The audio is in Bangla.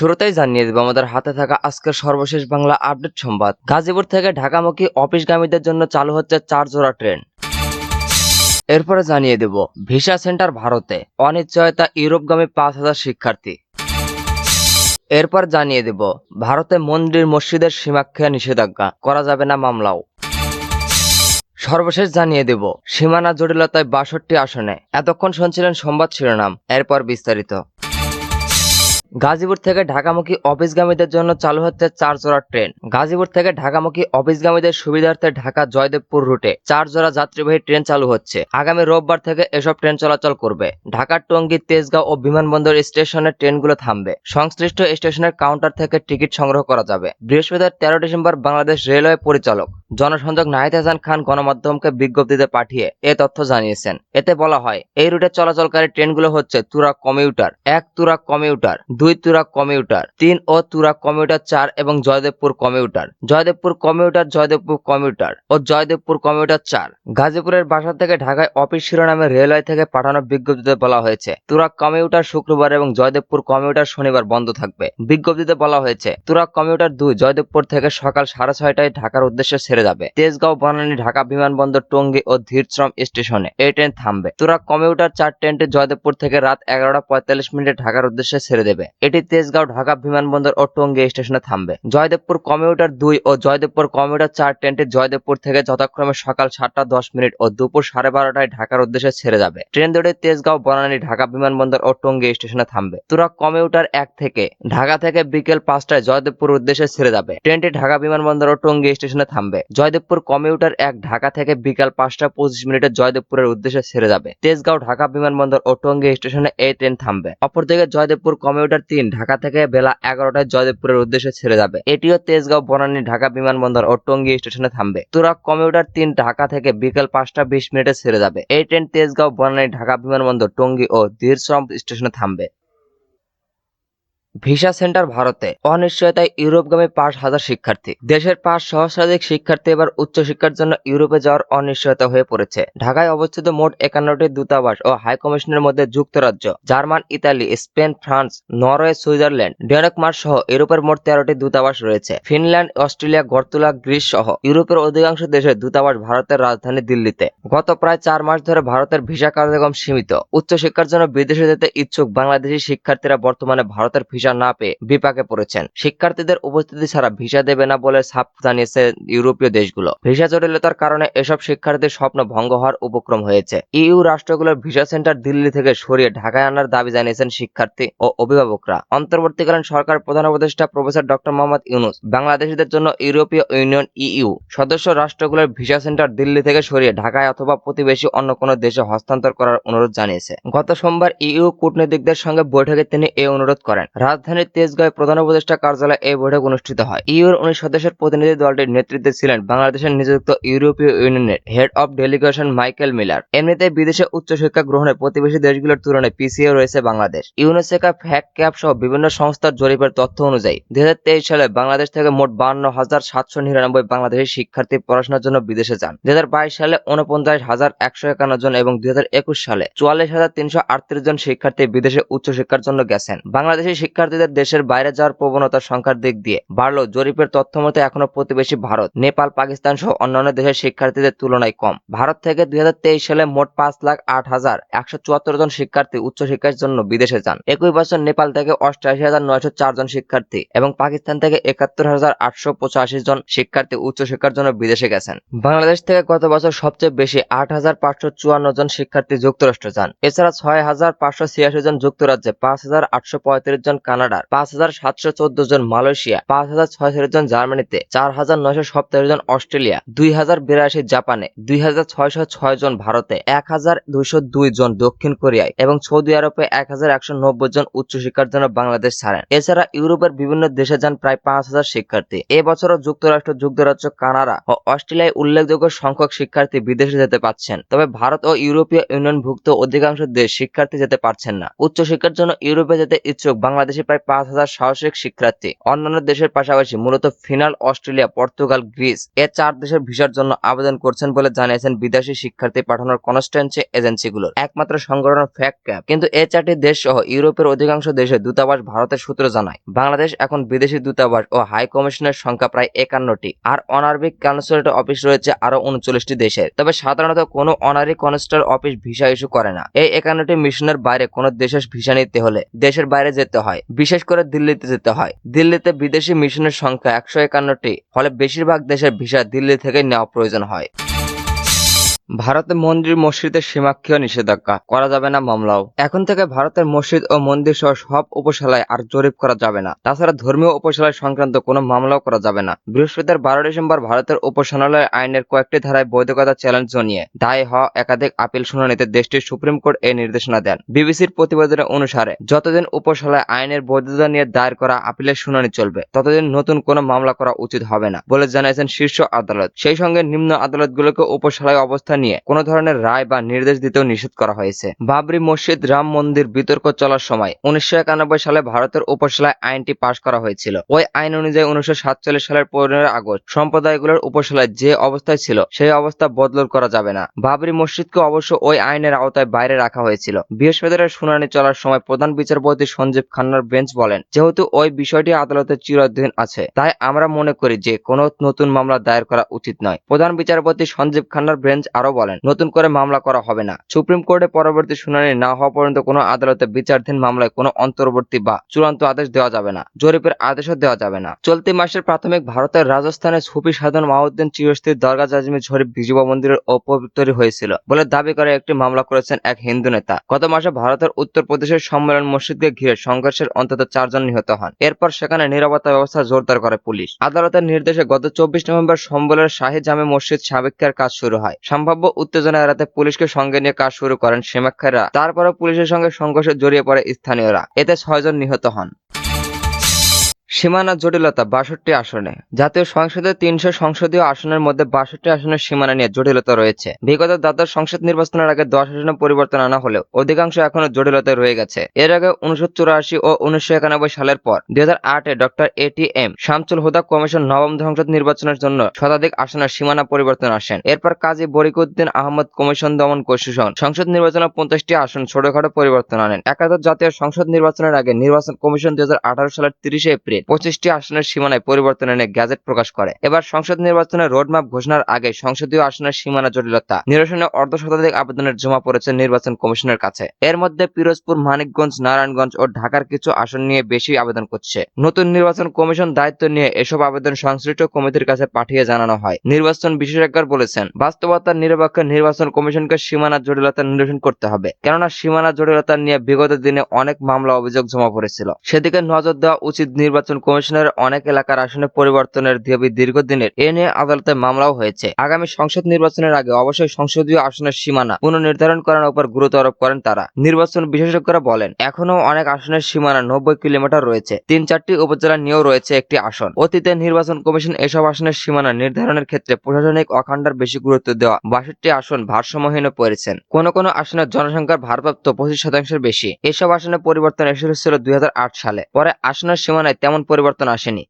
শুরুতেই জানিয়ে দেব আমাদের হাতে থাকা আজকের সর্বশেষ বাংলা আপডেট সংবাদ। গাজীপুর থেকে ঢাকামুখী অফিসগামীদের জন্য চালু হচ্ছে 4 জোড়া ট্রেন। এরপরে জানিয়ে দেব ভিসা সেন্টার ভারতে, অনিশ্চয়তা ইউরোপগামী 5,000 শিক্ষার্থী। এরপর জানিয়ে দেব ভারতে মন্দির মসজিদের সীমাক্ষা নিষেধাজ্ঞা, করা যাবে না মামলাও। সর্বশেষ জানিয়ে দেব সীমানা জটিলতায় 62 আসনে। এতক্ষণ শুনছিলেন সংবাদ শিরোনাম, এরপর বিস্তারিত। গাজীপুর থেকে ঢাকামুখী অফিসগামীদের জন্য চালু হচ্ছে 4 জোড়া ট্রেন। গাজীপুর থেকে ঢাকামুখী অফিসগামীদের সুবিধার্থে ঢাকা জয়দেবপুর রুটে 4 জোড়া যাত্রীবাহী ট্রেন চালু হচ্ছে। আগামী রোববার থেকে এসব ট্রেন চলাচল করবে। ঢাকার টঙ্গী, তেজগাঁও ও বিমানবন্দর স্টেশনে ট্রেনগুলো থামবে। সংশ্লিষ্ট স্টেশনের কাউন্টার থেকে টিকিট সংগ্রহ করা যাবে। বৃহস্পতিবার 13 ডিসেম্বর বাংলাদেশ রেলওয়ে পরিচালক জনসংযোগ নাহিদ হাসান খান গণমাধ্যমকে বিজ্ঞপ্তিতে পাঠিয়ে এ তথ্য জানিয়েছেন। এতে বলা হয়, এই রুটে চলাচলকারী ট্রেনগুলো হচ্ছে Turag commuter 1, Turag commuter 2, Turag commuter 3 ও তুরাগ কমিউটার 4 এবং Joydebpur commuter, Joydebpur commuter, Joydebpur commuter ও জয়দেবপুর কমিউটার 4। গাজীপুরের বাসা থেকে ঢাকায় অফিস শিরোনামে রেলওয়ে থেকে পাঠানো বিজ্ঞপ্তিতে বলা হয়েছে, তুরাগ কমিউটার শুক্রবার এবং জয়দেবপুর কমিউটার শনিবার বন্ধ থাকবে। বিজ্ঞপ্তিতে বলা হয়েছে, তুরাগ কমিউটার 2 জয়দেবপুর থেকে সকাল 6:30টায় ঢাকার উদ্দেশ্যে ছেড়ে যাবে। তেজগাঁও, বনানী, ঢাকা বিমানবন্দর, টঙ্গী ও ধীরশ্রম স্টেশনে এই ট্রেন থামবে। তুরাগ কমিউটার 4 ট্রেনটি জয়দেবপুর থেকে রাত 11:45 ঢাকার উদ্দেশ্যে ছেড়ে দেবে। এটি তেজগাঁও, ঢাকা বিমানবন্দর ও টঙ্গী স্টেশনে থামবে। জয়দেবপুর কমিউটার 2 ও জয়দেবপুর কমিউটার 4 ট্রেনটি জয়দেবপুর থেকে যথাক্রমে সকাল 7:10 ও দুপুর 12:30টায় ঢাকার উদ্দেশ্যে ছেড়ে যাবে। ট্রেন দুটি তেজগাঁও, বনানী, ঢাকা বিমানবন্দর ও টঙ্গী স্টেশনে থামবে। তুরাগ কমিউটার 1 থেকে ঢাকা থেকে বিকেল 5টায় জয়দেবপুর উদ্দেশ্যে ছেড়ে যাবে। ট্রেনটি ঢাকা বিমানবন্দর ও টঙ্গী স্টেশনে থামবে। জয়দেবপুর কমিউটার 1 ঢাকা থেকে বিকাল 5:25 জয়দেবপুরের উদ্দেশ্যে ছেড়ে যাবে। তেজগাঁও, ঢাকা বিমানবন্দর ও টঙ্গী স্টেশনে এই ট্রেন থামবে। অপরদিকে জয়দেবপুর কমিউটার 3 ঢাকা থেকে বেলা 11টায় জয়দেবপুরের উদ্দেশ্যে ছেড়ে যাবে। এটিও তেজগাঁও, বনানী, ঢাকা বিমানবন্দর ও টঙ্গী স্টেশনে থামবে। তুরাগ কমিউটার 3 ঢাকা থেকে বিকেল 5:20 ছেড়ে যাবে। এই ট্রেন তেজগাঁও, বনানী, ঢাকা বিমানবন্দর, টঙ্গী ও ধীরশ্রম স্টেশনে থামবে। ভিসা সেন্টার ভারতে, অনিশ্চয়তায় ইউরোপগামী 5,000 শিক্ষার্থী। দেশের 5 সহস্রাধিক শিক্ষার্থী এবার উচ্চশিক্ষার জন্য ইউরোপে যাওয়ার অনিশ্চয়তা হয়ে পড়েছে। ঢাকায় অবস্থিত মোট 51টি দূতাবাস ও হাইকমিশনের মধ্যে যুক্তরাজ্য, German, Italy, Spain, France, Norway, Switzerland, Denmark সহ ইউরোপের মোট 13টি দূতাবাস রয়েছে। ফিনল্যান্ড, অস্ট্রেলিয়া, গর্তুলা, গ্রিস সহ ইউরোপের অধিকাংশ দেশের দূতাবাস ভারতের রাজধানী দিল্লিতে। গত প্রায় 4 মাস ধরে ভারতের ভিসা কার্যক্রম সীমিত। উচ্চশিক্ষার জন্য বিদেশে যেতে ইচ্ছুক বাংলাদেশি শিক্ষার্থীরা বর্তমানে ভারতের ভিসা না পেয়ে বিপাকে পড়েছেন। শিক্ষার্থীদের উপস্থিতি ছাড়া ভিসা দেবে না বলে সাফ জানিয়েছে ইউরোপীয় দেশগুলো। ভিসা জটিলতার কারণে এসব শিক্ষার্থীর স্বপ্ন ভঙ্গ হওয়ার উপক্রম হয়েছে। ইইউ রাষ্ট্রগুলোর ভিসা সেন্টার দিল্লি থেকে সরিয়ে ঢাকায় আনার দাবি জানিয়েছেন শিক্ষার্থী ও অভিভাবকরা। অন্তর্বর্তীকালীন সরকার প্রধান উপদেষ্টা প্রফেসর ডক্টর মোহাম্মদ ইউনূস বাংলাদেশিদের জন্য ইউরোপীয় ইউনিয়ন ইইউ সদস্য রাষ্ট্রগুলোর ভিসা সেন্টার দিল্লি থেকে সরিয়ে ঢাকায় অথবা প্রতিবেশী অন্য কোনো দেশে হস্তান্তর করার অনুরোধ জানিয়েছে। গত সোমবার ইইউ কূটনীতিকদের সঙ্গে বৈঠকে তিনি এই অনুরোধ করেন। রাজধানীর তেজগাঁওয়ে প্রধান উপদেষ্টা কার্যালয়ে এই বৈঠক অনুষ্ঠিত হয়। ইইউর 19 সদস্যের প্রতিনিধি দলটির নেতৃত্বে ছিলেন বাংলাদেশের নিযুক্ত ইউরোপীয় ইউনিয়নের head of delegation Michael Miller. এমনিতেই বিদেশে উচ্চশিক্ষা গ্রহণে প্রতিবেশী দেশগুলোর তুলনায় পিছিয়ে রয়েছে বাংলাদেশ। ইউনেস্কো, ফ্যাক্ট ক্যাপ সহ বিভিন্ন সংস্থার জরিপের তথ্য অনুযায়ী 2023 সালে বাংলাদেশ থেকে মোট 52,799 বাংলাদেশি শিক্ষার্থী পড়াশোনার জন্য বিদেশে যান। 2022 সালে 49,151 জন এবং 2021 সালে 44,338 জন শিক্ষার্থী বিদেশে উচ্চশিক্ষার জন্য গেছেন। বাংলাদেশি শিক্ষার্থীদের দেশের বাইরে যাওয়ার প্রবণতার সংখ্যার দিক দিয়ে বাড়লেও জরিপের তথ্য মতে এখনো প্রতিবেশী ভারত, নেপাল, পাকিস্তান সহ অন্যান্য দেশের শিক্ষার্থীদের তুলনায় কম। ভারত থেকে 2023 সালে মোট 5,08,174 জন শিক্ষার্থী উচ্চশিক্ষার জন্য বিদেশে যান। একই বছর নেপাল থেকে 88,904 জন শিক্ষার্থী এবং পাকিস্তান থেকে 71,885 জন শিক্ষার্থী উচ্চশিক্ষার জন্য বিদেশে গেছেন। বাংলাদেশ থেকে গত বছর সবচেয়ে বেশি 8,554 জন শিক্ষার্থী যুক্তরাষ্ট্র যান। এছাড়া 6,586 জন যুক্তরাজ্যে, 5,835 জন কানাডার, 5,714 জন মালয়েশিয়া, 5,046 জন জার্মানিতে, 4,927 জন অস্ট্রেলিয়া, 2,082 জাপানে, 2,606 জন ভারতে, 1,202 জন দক্ষিণ কোরিয়ায় এবং সৌদি আরবে 1,190 জন উচ্চশিক্ষার জন্য বাংলাদেশ ছাড়েন। এছাড়া ইউরোপের বিভিন্ন দেশে যান প্রায় 5,000 শিক্ষার্থী। এবছরও যুক্তরাষ্ট্র, যুক্তরাজ্য, কানাডা ও অস্ট্রেলিয়ায় উল্লেখযোগ্য সংখ্যক শিক্ষার্থী বিদেশে যেতে পারছেন। তবে ভারত ও ইউরোপীয় ইউনিয়নভুক্ত অধিকাংশ দেশ শিক্ষার্থী যেতে পারছেন না। উচ্চশিক্ষার জন্য ইউরোপে যেতে ইচ্ছুক বাংলাদেশি বাংলাদেশে প্রায় 5,000 সাহসিক শিক্ষার্থী অন্যান্য দেশের পাশাপাশি মূলত ফিনল্যান্ড, অস্ট্রেলিয়া, পর্তুগাল, গ্রিস এ 4 দেশের ভিসার জন্য আবেদন করছেন বলে জানিয়েছেন বিদেশি শিক্ষার্থী পাঠানোর কনস্টেন্সি এজেন্সিগুলোর একমাত্র সংগঠন ফ্যাক্ট ক্যাপ। কিন্তু এই 4টি দেশ সহ ইউরোপের অধিকাংশ দেশে দূতাবাস ভারতের সূত্র জানায় বাংলাদেশ এখন বিদেশি দূতাবাস ও হাই কমিশনের সংখ্যা প্রায় 51টি আর অনারবিক কনসুলেট অফিস রয়েছে আরো 39টি দেশের। তবে সাধারণত কোনো honorary consulate office visa issue করে না। এই 51টি মিশনের বাইরে কোনো দেশের ভিসা নিতে হলে দেশের বাইরে যেতে হয়, বিশেষ করে দিল্লিতে যেতে হয়। দিল্লিতে বিদেশি মিশনের সংখ্যা 151টি, ফলে বেশিরভাগ দেশের ভিসা দিল্লি থেকে নেওয়া প্রয়োজন হয়। ভারতে মন্দির মসজিদের সীমাক্ষীয় নিষেধাজ্ঞা করা যাবে না মামলাও। এখন থেকে ভারতের মসজিদ ও মন্দির সহ সব উপশালায় আর জরিপ করা যাবে না। তাছাড়া ধর্মীয় উপশালায় সংক্রান্ত কোনো মামলাও করা যাবে না। বৃহস্পতিবার 12 ডিসেম্বর ভারতের উপশালায় আইনের কয়েকটি ধারায় বৈধতা চ্যালেঞ্জ জানিয়ে দায় হওয়া একাধিক আপিল শুনানিতে দেশটির সুপ্রিম কোর্ট এই নির্দেশনা দেন। বিবিসির প্রতিবেদনের অনুসারে যতদিন উপশালায় আইনের বৈধতা নিয়ে দায়ের করা আপিলের শুনানি চলবে ততদিন নতুন কোনো মামলা করা উচিত হবে না বলে জানিয়েছেন শীর্ষ আদালত। সেই সঙ্গে নিম্ন আদালতগুলোকে উপশালায় অবস্থান নিয়ে কোনো ধরনের রায় বা নির্দেশ দিতেও নিষেধ করা হয়েছে। বাবরি মসজিদ রাম মন্দির বিতর্ক চলার সময় 1991 সালে ভারতের উপশালায় আইনটি পাশ করা হয়েছিল। ওই আইন অনুযায়ী 1947 সালের 15 আগস্ট সম্প্রদায়গুলোর উপশালায় যে অবস্থায় ছিল সেই অবস্থা বদল করা যাবে না। বাবরি মসজিদকে অবশ্য ওই আইনের আওতায় বাইরে রাখা হয়েছিল। বৃহস্পতিবার শুনানি চলার সময় প্রধান বিচারপতি সঞ্জীব খান্নার বেঞ্চ বলেন, যেহেতু ওই বিষয়টি আদালতের চিরাধীন আছে তাই আমরা মনে করি যে কোনো নতুন মামলা দায়ের করা উচিত নয়। প্রধান বিচারপতি সঞ্জীব খান্নার বেঞ্চ আরো বলেন, নতুন করে মামলা করা হবে না। সুপ্রিম কোর্টে পরবর্তী শুনানি না হওয়া পর্যন্ত কোনো আদালতে বিচারাধীন মামলায় কোনো অন্তর্বর্তী বা চূড়ান্ত আদেশ দেওয়া যাবে না। জরিপের আদেশও দেওয়া যাবে না। চলতি মাসের প্রাথমিক ভারতের রাজস্থানের সুফি সাধন মাউদ্দিন চিরস্থায়ী দরগা জাজমি ঝরিপ বিজবা মন্দিরের অপবিত্র হয়েছিল বলে দাবি করে একটি মামলা করেছেন এক হিন্দু নেতা। গত মাসে ভারতের উত্তরপ্রদেশের সম্মেলন মসজিদকে ঘিরে সংঘর্ষের অন্তত 4 জন নিহত হন। এরপর সেখানে নিরাপত্তা ব্যবস্থা জোরদার করে পুলিশ। আদালতের নির্দেশে গত 24 নভেম্বর সম্মেলনের শাহী জামে মসজিদ সাবেক্ষার কাজ শুরু হয়। সম্ভাব্য উত্তেজনা এড়াতে পুলিশকে সঙ্গে নিয়ে কাজ শুরু করেন সেমাক্ষাররা। তারপরও পুলিশের সঙ্গে সংঘর্ষে জড়িয়ে পড়ে স্থানীয়রা। এতে 6 জন নিহত হন। সীমানা জটিলতা 62 আসনে। জাতীয় সংসদের 300 সংসদীয় আসনের মধ্যে 62 আসনের সীমানা নিয়ে জটিলতা রয়েছে। বিগত দ্বাদশ সংসদ নির্বাচনের আগে 10 আসনে পরিবর্তন আনা হলেও অধিকাংশ এখনো জটিলতায় রয়ে গেছে। এর আগে 1984 ও 1991 সালের পর 2008-এ ডক্টর এ.টি.এম. শামসুল হুদা কমিশন নবম সংসদ নির্বাচনের জন্য শতাধিক আসনের সীমানা পরিবর্তন আসেন। এরপর কাজী বরিকুদ্দিন আহমদ কমিশন দমন কমিশন সংসদ নির্বাচনে 50টি আসন ছোটখাটো পরিবর্তন আনেন। একাদশ জাতীয় সংসদ নির্বাচনের আগে নির্বাচন কমিশন 2018 সালের 30 এপ্রিল 25টি আসনের সীমানায় পরিবর্তন এনে গ্যাজেট প্রকাশ করে। এবার সংসদ নির্বাচনের রোডম্যাপ ঘোষণার আগে সংসদীয় আসনের সীমানা জটিলতা নিরসনে অর্ধশতাধিক আবেদনের জমা পড়েছে নির্বাচন কমিশনের কাছে। এর মধ্যে পিরোজপুর, মানিকগঞ্জ, নারায়ণগঞ্জ ও ঢাকার কিছু আসন নিয়ে বেশি আবেদন করছে। নতুন নির্বাচন কমিশন দায়িত্ব নিয়ে এসব আবেদন সংশ্লিষ্ট কমিটির কাছে পাঠিয়ে জানানো হয়। নির্বাচন বিশেষজ্ঞরা বলেছেন, বাস্তবতার নিরপেক্ষ নির্বাচন কমিশনকে সীমানা জটিলতা নিরসন করতে হবে, কেননা সীমানা জটিলতা নিয়ে বিগত দিনে অনেক মামলা অভিযোগ জমা পড়েছিল। সেদিকে নজর দেওয়া উচিত। নির্বাচন কমিশনের অনেক এলাকার আসনে পরিবর্তনের দাবি দীর্ঘদিনের, এ নিয়ে আদালতে মামলাও হয়েছে। আগামী সংসদ নির্বাচনের আগে অবশ্যই সংসদীয় আসনের সীমানা পুনর্নির্ধারণ করার উপর গুরুত্ব আরোপ করেন তারা। নির্বাচন বিশেষজ্ঞরা বলেন, এখনো অনেক আসনের সীমানা 90 কিলোমিটার রয়েছে। 3-4টি উপজেলা নিয়েও রয়েছে একটি আসন। অতীতে নির্বাচন কমিশন এসব আসনের সীমানা নির্ধারণের ক্ষেত্রে প্রশাসনিক অখণ্ডার বেশি গুরুত্ব দেওয়া 62টি আসন ভারসাম্যহীন পড়েছেন। কোন কোন আসনের জনসংখ্যার ভারপ্রাপ্ত 25% বেশি। এসব আসনে পরিবর্তন এসেছিল 2008 সালে। পরে আসনের সীমানায় তেমন পরিবর্তন আসেনি।